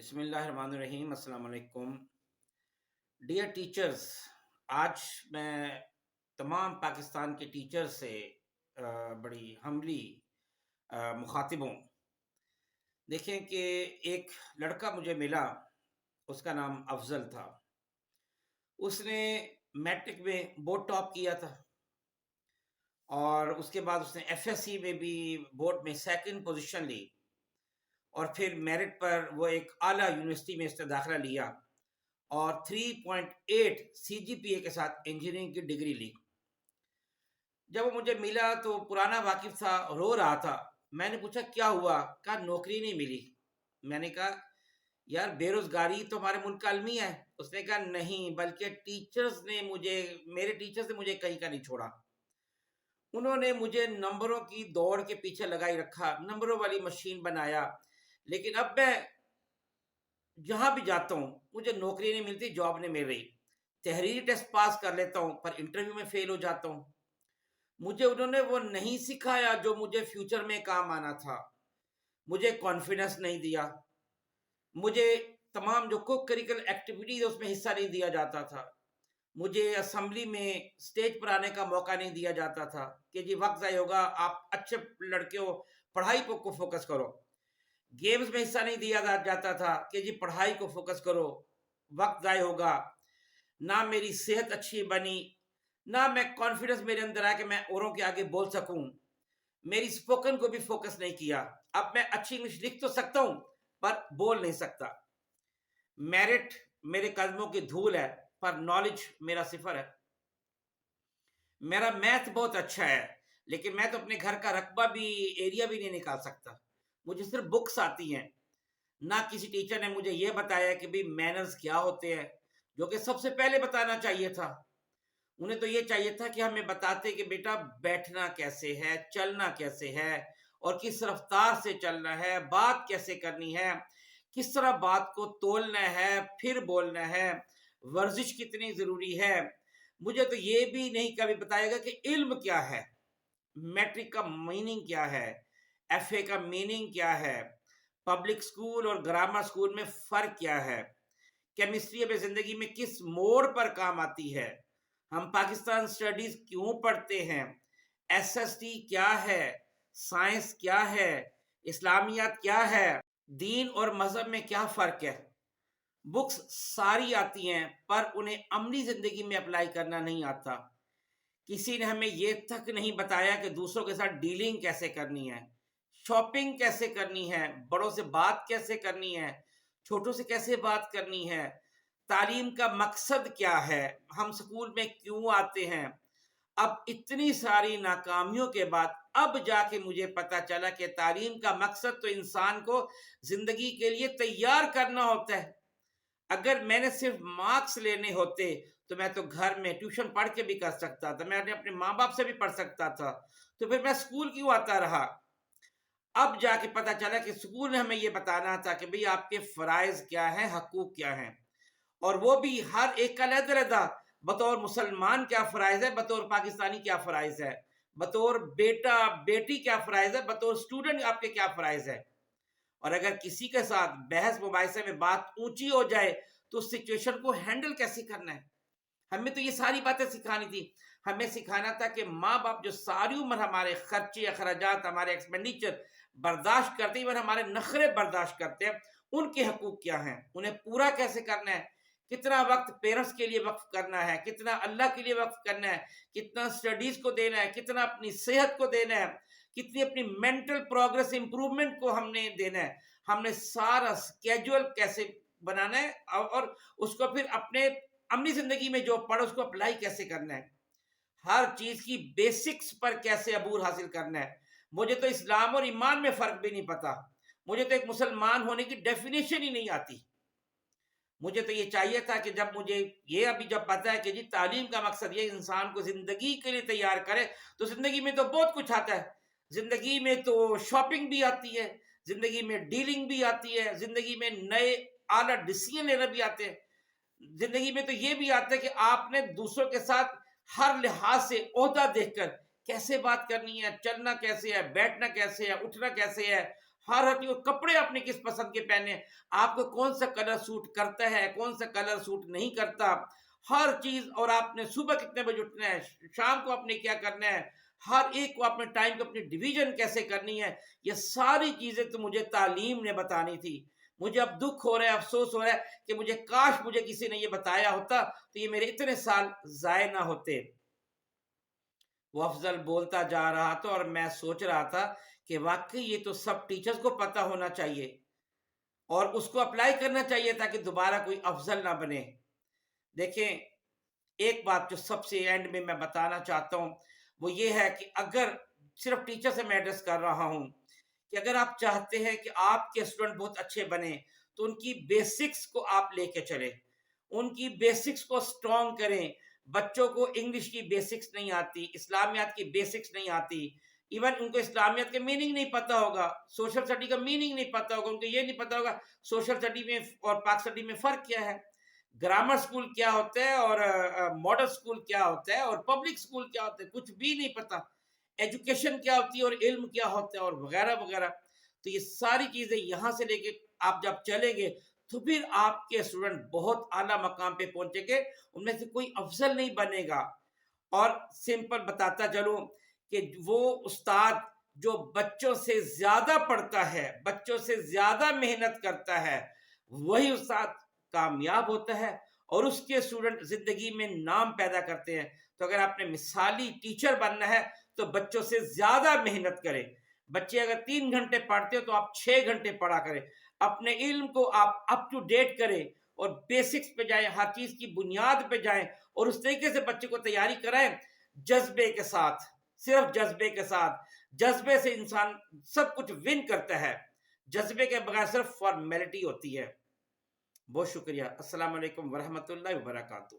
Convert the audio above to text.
بسم اللہ الرحمن الرحیم۔ السلام علیکم ڈیئر ٹیچرز۔ آج میں تمام پاکستان کے ٹیچر سے بڑی ہمبلی مخاطب ہوں۔ دیکھیں کہ ایک لڑکا مجھے ملا، اس کا نام افضل تھا۔ اس نے میٹرک میں بورڈ ٹاپ کیا تھا اور اس کے بعد اس نے ایف ایس سی میں بھی بورڈ میں سیکنڈ پوزیشن لی، اور پھر میرٹ پر وہ ایک اعلیٰ یونیورسٹی میں اس نے داخلہ لیا اور 3.8 سی جی پی اے کے ساتھ انجینئرنگ کی ڈگری لی۔ جب وہ مجھے ملا تو پرانا واقف تھا، رو رہا تھا۔ میں نے پوچھا کیا ہوا؟ کہا نوکری نہیں ملی۔ میں نے کہا یار بے روزگاری تو ہمارے ملک کا المی ہے۔ اس نے کہا نہیں، بلکہ میرے ٹیچرز نے مجھے کہیں کا نہیں چھوڑا۔ انہوں نے مجھے نمبروں کی دوڑ کے پیچھے لگائی رکھا، نمبروں والی مشین بنایا، لیکن اب میں جہاں بھی جاتا ہوں مجھے نوکری نہیں ملتی، جاب نہیں مل رہی۔ تحریری ٹیسٹ پاس کر لیتا ہوں پر انٹرویو میں فیل ہو جاتا ہوں۔ مجھے انہوں نے وہ نہیں سکھایا جو مجھے فیوچر میں کام آنا تھا۔ مجھے کانفیڈنس نہیں دیا، مجھے تمام جو کو کریکل ایکٹیویٹیز اس میں حصہ نہیں دیا جاتا تھا، مجھے اسمبلی میں سٹیج پر آنے کا موقع نہیں دیا جاتا تھا کہ جی وقت ضائع ہوگا، آپ اچھے لڑکے ہو، پڑھائی کو فوکس کرو۔ گیمز میں حصہ نہیں دیا جاتا تھا کہ جی پڑھائی کو فوکس کرو، وقت ضائع ہوگا۔ نہ میری صحت اچھی بنی، نہ میں کانفیڈنس میرے اندر آیا کہ میں اوروں کے آگے بول سکوں۔ میری سپوکن کو بھی فوکس نہیں کیا۔ اب میں اچھی انگلش لکھ تو سکتا ہوں پر بول نہیں سکتا۔ میرٹ میرے قدموں کی دھول ہے پر نالج میرا صفر ہے۔ میرا میتھ بہت اچھا ہے لیکن میں تو اپنے گھر کا رقبہ بھی، ایریا بھی نہیں نکال سکتا۔ مجھے صرف بکس آتی ہیں۔ نہ کسی ٹیچر نے مجھے یہ بتایا کہ بھی مینرز کیا ہوتے ہیں، جو کہ سب سے پہلے بتانا چاہیے تھا۔ انہیں تو یہ چاہیے تھا کہ ہمیں بتاتے کہ بیٹا بیٹھنا کیسے ہے، چلنا کیسے ہے، اور کس رفتار سے چلنا ہے، بات کیسے کرنی ہے، کس طرح بات کو تولنا ہے، پھر بولنا ہے، ورزش کتنی ضروری ہے۔ مجھے تو یہ بھی نہیں کبھی بتائے گا کہ علم کیا ہے، میٹرک کا میننگ کیا ہے، ایف اے کا میننگ کیا ہے، پبلک سکول اور گرامر سکول میں فرق کیا ہے، کیمسٹری اپنی زندگی میں کس موڑ پر کام آتی ہے، ہم پاکستان سٹڈیز کیوں پڑھتے ہیں، ایس ایس ٹی کیا ہے، سائنس کیا ہے، اسلامیات کیا ہے، دین اور مذہب میں کیا فرق ہے۔ بکس ساری آتی ہیں پر انہیں عملی زندگی میں اپلائی کرنا نہیں آتا۔ کسی نے ہمیں یہ تک نہیں بتایا کہ دوسروں کے ساتھ ڈیلنگ کیسے کرنی ہے، شاپنگ کیسے کرنی ہے، بڑوں سے بات کیسے کرنی ہے، چھوٹوں سے کیسے بات کرنی ہے، تعلیم کا مقصد کیا ہے، ہم سکول میں کیوں آتے ہیں۔ اب اتنی ساری ناکامیوں کے بعد اب جا کے مجھے پتا چلا کہ تعلیم کا مقصد تو انسان کو زندگی کے لیے تیار کرنا ہوتا ہے۔ اگر میں نے صرف مارکس لینے ہوتے تو میں تو گھر میں ٹیوشن پڑھ کے بھی کر سکتا تھا، میں اپنے ماں باپ سے بھی پڑھ سکتا تھا، تو پھر میں سکول کیوں آتا رہا۔ اب جا کے پتا چلا کہ سکول نے ہمیں یہ بتانا تھا کہ بھئی آپ کے فرائض کیا ہیں، حقوق کیا ہیں، اور وہ بھی ہر ایک کا علیحدہ علیحدہ۔ بطور مسلمان کیا فرائض ہے، بطور پاکستانی کیا فرائض ہے، بطور بیٹا بیٹی کیا فرائض ہے، بطور اسٹوڈنٹ آپ کے کیا فرائض ہے۔ اور اگر کسی کے ساتھ بحث مباحثے میں بات اونچی ہو جائے تو اس سچویشن کو ہینڈل کیسے کرنا ہے۔ ہمیں تو یہ ساری باتیں سکھانی تھی۔ ہمیں سکھانا تھا کہ ماں باپ جو ساری عمر ہمارے خرچے اخراجات، ہمارے ایکسپینڈیچر برداشت کرتے ہیں، ہمارے نخرے برداشت کرتے ہیں، ان کے حقوق کیا ہیں، انہیں پورا کیسے کرنا ہے، کتنا وقت پیرنٹس کے لیے وقف کرنا ہے، کتنا اللہ کے لیے وقف کرنا ہے، کتنا سٹڈیز کو دینا ہے، کتنا اپنی صحت کو دینا ہے، کتنی اپنی مینٹل پروگرس امپرومنٹ کو ہم نے دینا ہے۔ ہم نے سارا سکیجول کیسے بنانا ہے اور اس کو پھر اپنے عملی زندگی میں جو پڑھا اس کو اپلائی کیسے کرنا ہے، ہر چیز کی بیسکس پر کیسے عبور حاصل کرنا ہے۔ مجھے تو اسلام اور ایمان میں فرق بھی نہیں پتا، مجھے تو ایک مسلمان ہونے کی ڈیفینیشن ہی نہیں آتی۔ مجھے تو یہ چاہیے تھا کہ جب مجھے یہ ابھی جب پتا ہے کہ جی تعلیم کا مقصد یہ انسان کو زندگی کے لیے تیار کرے، تو زندگی میں تو بہت کچھ آتا ہے۔ زندگی میں تو شاپنگ بھی آتی ہے، زندگی میں ڈیلنگ بھی آتی ہے، زندگی میں نئے اعلیٰ ڈیسیژن لینا بھی آتے ہیں، زندگی میں تو یہ بھی آتا ہے کہ آپ نے دوسروں کے ساتھ ہر لحاظ سے عہدہ دیکھ کر کیسے بات کرنی ہے، چلنا کیسے ہے، بیٹھنا کیسے ہے، اٹھنا کیسے ہے، ہر چیز، کپڑے اپنے کس پسند کے پہنے، آپ کو کون سا کلر سوٹ کرتا ہے، کون سا کلر سوٹ نہیں کرتا، ہر چیز. اور آپ نے صبح کتنے بجے اٹھنا ہے، شام کو آپ نے کیا کرنا ہے، ہر ایک کو اپنے ٹائم کو اپنی ڈویژن کیسے کرنی ہے، یہ ساری چیزیں تو مجھے تعلیم نے بتانی تھی. مجھے اب دکھ ہو رہا ہے، افسوس ہو رہا ہے کہ مجھے کاش مجھے کسی نے یہ بتایا ہوتا تو یہ میرے اتنے سال ضائع نہ ہوتے. وہ افضل بولتا جا رہا تھا اور میں سوچ رہا تھا کہ واقعی یہ تو سب ٹیچرز کو پتا ہونا چاہیے اور اس کو اپلائی کرنا چاہیے تاکہ دوبارہ کوئی افضل نہ بنے. دیکھیں، ایک بات جو سب سے اینڈ میں بتانا چاہتا ہوں وہ یہ ہے کہ اگر صرف ٹیچر سے میں ایڈریس کر رہا ہوں کہ اگر آپ چاہتے ہیں کہ آپ کے اسٹوڈنٹ بہت اچھے بنے تو ان کی بیسکس کو آپ لے کے چلیں، ان کی بیسکس کو سٹرونگ کریں. بچوں کو انگلش کی بیسکس نہیں آتی، اسلامیات کی بیسکس نہیں آتی، ایون ان کو اسلامیات کے میننگ نہیں پتا ہوگا، سوشل اسٹڈی کا میننگ نہیں پتا ہوگا، ان کو یہ نہیں پتا ہوگا سوشل اسٹڈی میں اور پاک اسٹڈی میں فرق کیا ہے، گرامر سکول کیا ہوتا ہے اور ماڈل سکول کیا ہوتا ہے اور پبلک سکول کیا ہوتا ہے، کچھ بھی نہیں پتا، ایجوکیشن کیا ہوتی ہے اور علم کیا ہوتا ہے اور وغیرہ وغیرہ. تو یہ ساری چیزیں یہاں سے لے کے آپ جب چلیں گے تو پھر آپ کے اسٹوڈنٹ بہت اعلیٰ مقام پہ پہنچیں گے، ان میں سے کوئی افضل نہیں بنے گا. اور سمپل بتاتا چلوں کہ وہ استاد جو بچوں سے زیادہ پڑھتا ہے، بچوں سے زیادہ محنت کرتا ہے، وہی استاد کامیاب ہوتا ہے اور اس کے اسٹوڈنٹ زندگی میں نام پیدا کرتے ہیں. تو اگر آپ نے مثالی ٹیچر بننا ہے تو بچوں سے زیادہ محنت کریں. بچے اگر 3 گھنٹے پڑھتے ہو تو آپ 6 گھنٹے پڑھا کریں، اپنے علم کو آپ اپ ٹو ڈیٹ کریں اور بیسکس پہ جائیں، ہر چیز کی بنیاد پہ جائیں اور اس طریقے سے بچے کو تیاری کرائیں جذبے کے ساتھ، صرف جذبے کے ساتھ. جذبے سے انسان سب کچھ ون کرتا ہے، جذبے کے بغیر صرف فارمیلٹی ہوتی ہے. بہت شکریہ. السلام علیکم ورحمۃ اللہ وبرکاتہ.